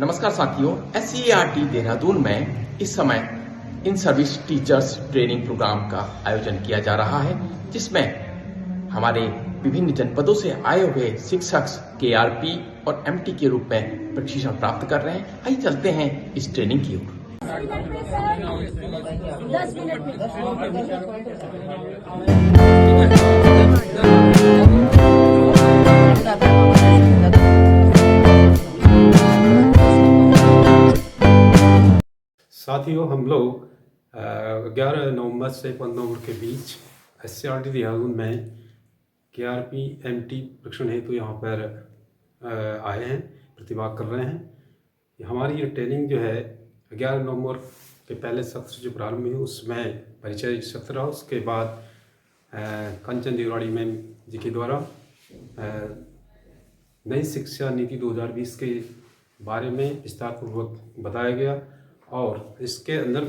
नमस्कार साथियों, SCERT देहरादून में इस समय in service teachers training programme का आयोजन किया जा रहा है, जिसमें हमारे विभिन्न जनपदों से आए हुए शिक्षक KRP और MT के रूप में प्रशिक्षण प्राप्त कर रहे हैं। आइए चलते हैं इस ट्रेनिंग की ओर। 10 मिनट में साथियों, हम लोग 11 नवंबर से 15 नवंबर के बीच SCERT देहरादून में KRP MT प्रशिक्षण हेतु यहाँ पर आए हैं, प्रतिभाग कर रहे हैं। हमारी ये ट्रेनिंग जो है 11 नवंबर के पहले सत्र जो प्रारंभ हुई उसमें परिचय सत्र रहा। उसके बाद कंचन देवराड़ी मैम जी के द्वारा नई शिक्षा नीति 2020 के बारे में विस्तारपूर्वक बताया गया और इसके अंदर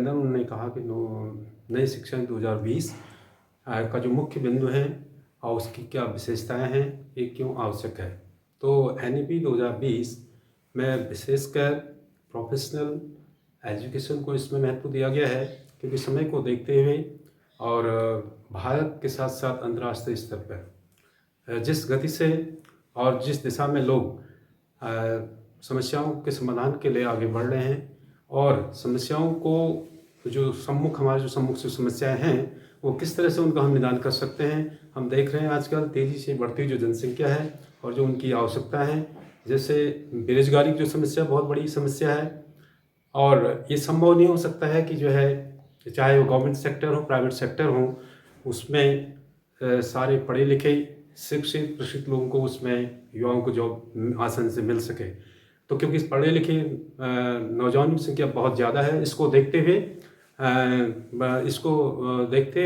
उन्होंने कहा कि नई शिक्षा नीति 2020 का जो मुख्य बिंदु है और उसकी क्या विशेषताएं हैं, ये क्यों आवश्यक है। तो NEP 2020 में विशेषकर प्रोफेशनल एजुकेशन को इसमें महत्व दिया गया है, क्योंकि समय को देखते हुए और भारत के साथ साथ अंतर्राष्ट्रीय स्तर पर जिस गति से और जिस दिशा में लोग समस्याओं के समाधान के लिए आगे बढ़ रहे हैं और समस्याओं को हमारे जो सम्मुख से समस्याएं हैं वो किस तरह से उनका हम निदान कर सकते हैं। हम देख रहे हैं आजकल तेज़ी से बढ़ती जो जनसंख्या है और जो उनकी आवश्यकता है, जैसे बेरोजगारी की जो समस्या बहुत बड़ी समस्या है और ये संभव नहीं हो सकता है कि जो है चाहे वो गवर्नमेंट सेक्टर हो प्राइवेट सेक्टर हो, उसमें सारे पढ़े लिखे शिक्षित प्रशिक्षित लोगों को उसमें युवाओं को जॉब आसानी से मिल सके। तो क्योंकि पढ़े लिखे नौजवानों की संख्या बहुत ज़्यादा है, इसको देखते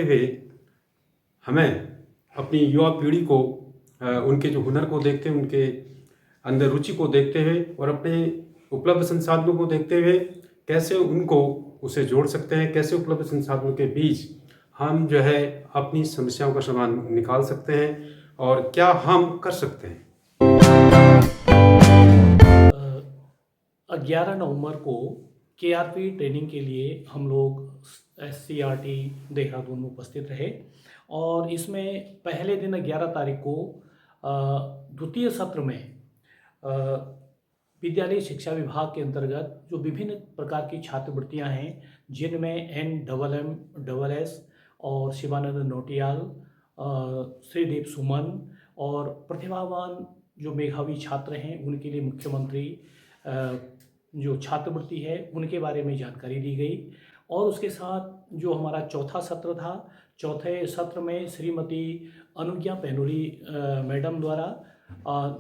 हुए हमें अपनी युवा पीढ़ी को उनके जो हुनर को देखते हुए, उनके अंदर रुचि को देखते हुए और अपने उपलब्ध संसाधनों को देखते हुए कैसे उनको उसे जोड़ सकते हैं, कैसे उपलब्ध संसाधनों के बीच हम जो है अपनी समस्याओं का समाधान निकाल सकते हैं और क्या हम कर सकते हैं। 11 नवंबर को KRP ट्रेनिंग के लिए हम लोग SCERT देहरादून में उपस्थित रहे और इसमें पहले दिन 11 तारीख को द्वितीय सत्र में विद्यालय शिक्षा विभाग के अंतर्गत जो विभिन्न प्रकार की छात्रवृत्तियां हैं, जिनमें NMMSS और शिवानंद नोटियाल, श्रीदेव सुमन और प्रतिभावान जो मेधावी छात्र हैं उनके लिए मुख्यमंत्री जो छात्रवृत्ति है उनके बारे में जानकारी दी गई। और उसके साथ जो हमारा चौथा सत्र था, चौथे सत्र में श्रीमती अनुज्ञा पैनुरी मैडम द्वारा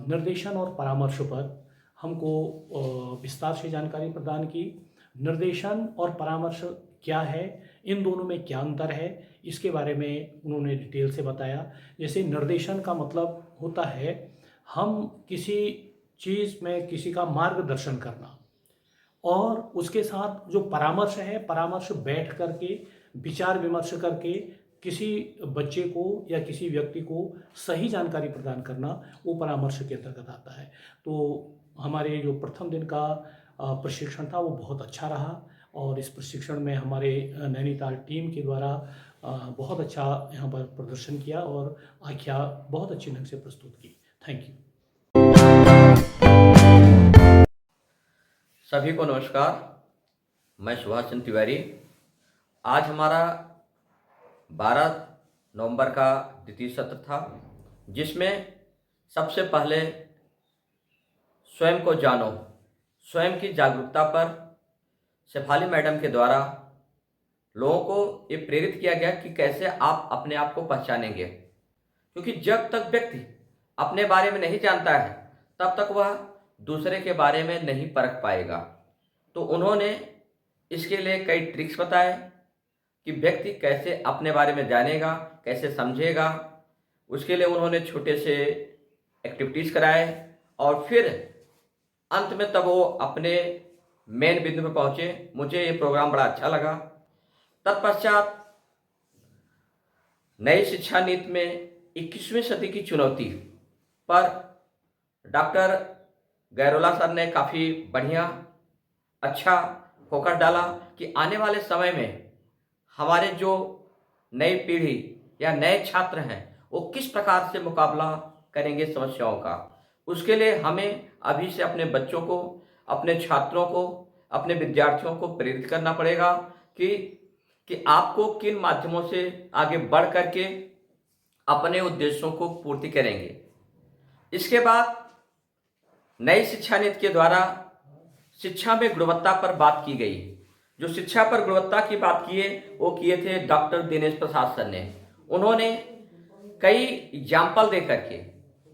निर्देशन और परामर्श पर हमको विस्तार से जानकारी प्रदान की। निर्देशन और परामर्श क्या है, इन दोनों में क्या अंतर है, इसके बारे में उन्होंने डिटेल से बताया। जैसे निर्देशन का मतलब होता है हम किसी चीज़ में किसी का मार्गदर्शन करना, और उसके साथ जो परामर्श है, परामर्श बैठ करके विचार विमर्श करके किसी बच्चे को या किसी व्यक्ति को सही जानकारी प्रदान करना, वो परामर्श के अंतर्गत आता है। तो हमारे जो प्रथम दिन का प्रशिक्षण था वो बहुत अच्छा रहा और इस प्रशिक्षण में हमारे नैनीताल टीम के द्वारा बहुत अच्छा यहाँ पर प्रदर्शन किया और आख्या बहुत अच्छी ढंग से प्रस्तुत की। Thank you. सभी को नमस्कार, मैं सुभाष चंद्र तिवारी। आज हमारा 12 नवंबर का द्वितीय सत्र था, जिसमें सबसे पहले स्वयं को जानो, स्वयं की जागरूकता पर शेफाली मैडम के द्वारा लोगों को ये प्रेरित किया गया कि कैसे आप अपने आप को पहचानेंगे, क्योंकि जब तक व्यक्ति अपने बारे में नहीं जानता है तब तक वह दूसरे के बारे में नहीं परख पाएगा। तो उन्होंने इसके लिए कई ट्रिक्स बताए कि व्यक्ति कैसे अपने बारे में जानेगा, कैसे समझेगा। उसके लिए उन्होंने छोटे से एक्टिविटीज़ कराए और फिर अंत में तब वो अपने मेन बिंदु पे पहुँचे। मुझे ये प्रोग्राम बड़ा अच्छा लगा। तत्पश्चात नई शिक्षा नीति में 21वीं सदी की चुनौती पर डॉक्टर गैरोला सर ने काफ़ी बढ़िया अच्छा फोकस डाला कि आने वाले समय में हमारे जो नई पीढ़ी या नए छात्र हैं वो किस प्रकार से मुकाबला करेंगे समस्याओं का। उसके लिए हमें अभी से अपने बच्चों को, अपने छात्रों को, अपने विद्यार्थियों को प्रेरित करना पड़ेगा कि आपको किन माध्यमों से आगे बढ़ करके अपने उद्देश्यों को पूर्ति करेंगे। इसके बाद नई शिक्षा नीति के द्वारा शिक्षा में गुणवत्ता पर बात की गई। जो शिक्षा पर गुणवत्ता की बात किए वो किए थे डॉक्टर दिनेश प्रसाद सर ने। उन्होंने कई एग्जाम्पल दे करके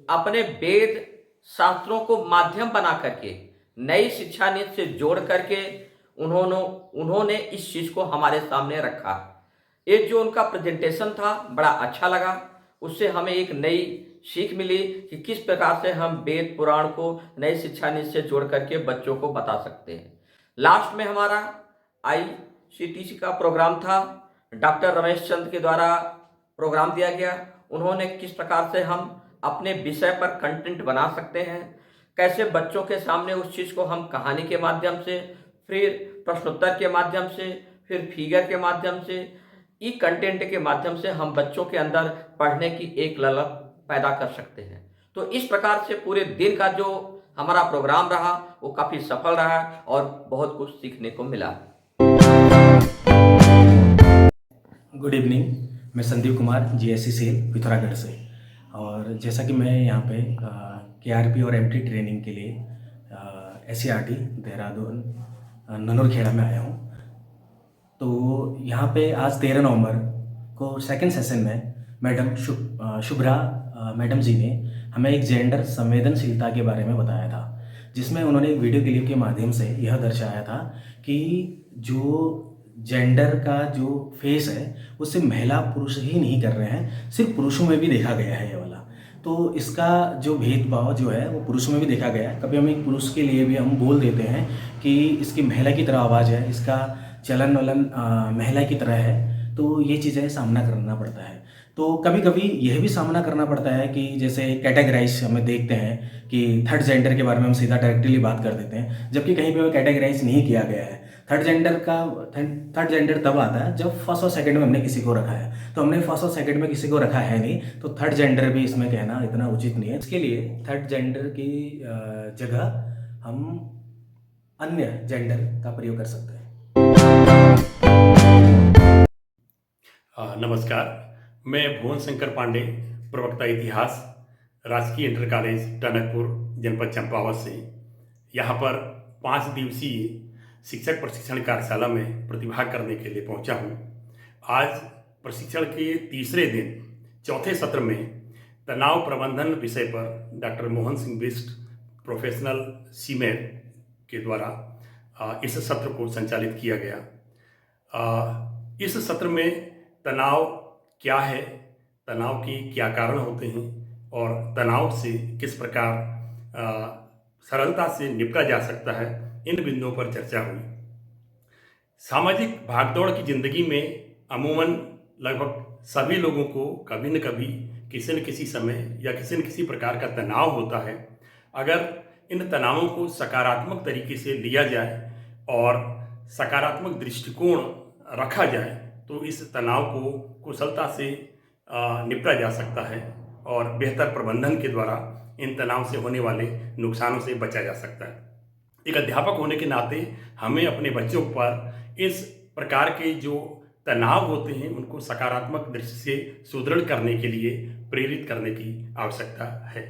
अपने वेद शास्त्रों को माध्यम बना करके नई शिक्षा नीति से जोड़ करके उन्होंने इस चीज़ को हमारे सामने रखा। ये जो उनका प्रेजेंटेशन था बड़ा अच्छा लगा। उससे हमें एक नई सीख मिली कि किस प्रकार से हम वेद पुराण को नई शिक्षा नीति से जोड़ करके बच्चों को बता सकते हैं। लास्ट में हमारा ICTC का प्रोग्राम था। डॉक्टर रमेश चंद के द्वारा प्रोग्राम दिया गया। उन्होंने किस प्रकार से हम अपने विषय पर कंटेंट बना सकते हैं, कैसे बच्चों के सामने उस चीज़ को हम कहानी के माध्यम से, फिर प्रश्नोत्तर के माध्यम से, फिर फिगर के माध्यम से, ई कंटेंट के माध्यम से हम बच्चों के अंदर पढ़ने की एक ललक पैदा कर सकते हैं। तो इस प्रकार से पूरे दिन का जो हमारा प्रोग्राम रहा वो काफ़ी सफल रहा और बहुत कुछ सीखने को मिला। गुड इवनिंग, मैं संदीप कुमार GSC सेल पिथौरागढ़ से। और जैसा कि मैं यहाँ पे KRP और MT ट्रेनिंग के लिए SCRT देहरादून ननौरखेड़ा में आया हूँ। तो यहाँ पे आज 13 नवंबर को सेकंड सेशन में मैडम शुभ्रा मैडम जी ने हमें एक जेंडर संवेदनशीलता के बारे में बताया था, जिसमें उन्होंने एक वीडियो क्लिप के माध्यम से यह दर्शाया था कि जो जेंडर का जो फेस है उससे महिला पुरुष ही नहीं कर रहे हैं, सिर्फ पुरुषों में भी देखा गया है ये वाला। तो इसका जो भेदभाव जो है वो पुरुषों में भी देखा गया है। कभी हम एक पुरुष के लिए भी हम बोल देते हैं कि इसकी महिला की तरह आवाज़ है, इसका चलन वलन महिला की तरह है। तो ये चीज़ें सामना करना पड़ता है। तो कभी कभी यह भी सामना करना पड़ता है कि जैसे कैटेगराइज हमें देखते हैं कि थर्ड जेंडर के बारे में हम सीधा डायरेक्टली बात कर देते हैं, जबकि कहीं पे वो कैटेगराइज नहीं किया गया है। थर्ड जेंडर तब आता है जब फर्स्ट और सेकंड में हमने किसी को रखा है। तो हमने फर्स्ट और सेकंड में किसी को रखा है नहीं, तो थर्ड जेंडर भी इसमें कहना इतना उचित नहीं है। इसके लिए थर्ड जेंडर की जगह हम अन्य जेंडर का प्रयोग कर सकते हैं। नमस्कार, मैं भुवन शंकर पांडे, प्रवक्ता इतिहास, राजकीय इंटर कॉलेज टनकपुर, जनपद चंपावत से यहाँ पर 5 दिवसीय शिक्षक प्रशिक्षण कार्यशाला में प्रतिभाग करने के लिए पहुँचा हूँ। आज प्रशिक्षण के तीसरे दिन चौथे सत्र में तनाव प्रबंधन विषय पर डॉक्टर मोहन सिंह बिष्ट, प्रोफेशनल सीमेर के द्वारा इस सत्र को संचालित किया गया। इस सत्र में तनाव क्या है, तनाव के क्या कारण होते हैं और तनाव से किस प्रकार सरलता से निपटा जा सकता है, इन बिंदुओं पर चर्चा हुई। सामाजिक भागदौड़ की जिंदगी में अमूमन लगभग सभी लोगों को कभी न कभी किसी न किसी समय या किसी न किसी प्रकार का तनाव होता है। अगर इन तनावों को सकारात्मक तरीके से लिया जाए और सकारात्मक दृष्टिकोण रखा जाए तो इस तनाव को कुशलता से निपटा जा सकता है और बेहतर प्रबंधन के द्वारा इन तनाव से होने वाले नुकसानों से बचा जा सकता है। एक अध्यापक होने के नाते हमें अपने बच्चों पर इस प्रकार के जो तनाव होते हैं उनको सकारात्मक दृष्टि से सुदृढ़ करने के लिए प्रेरित करने की आवश्यकता है।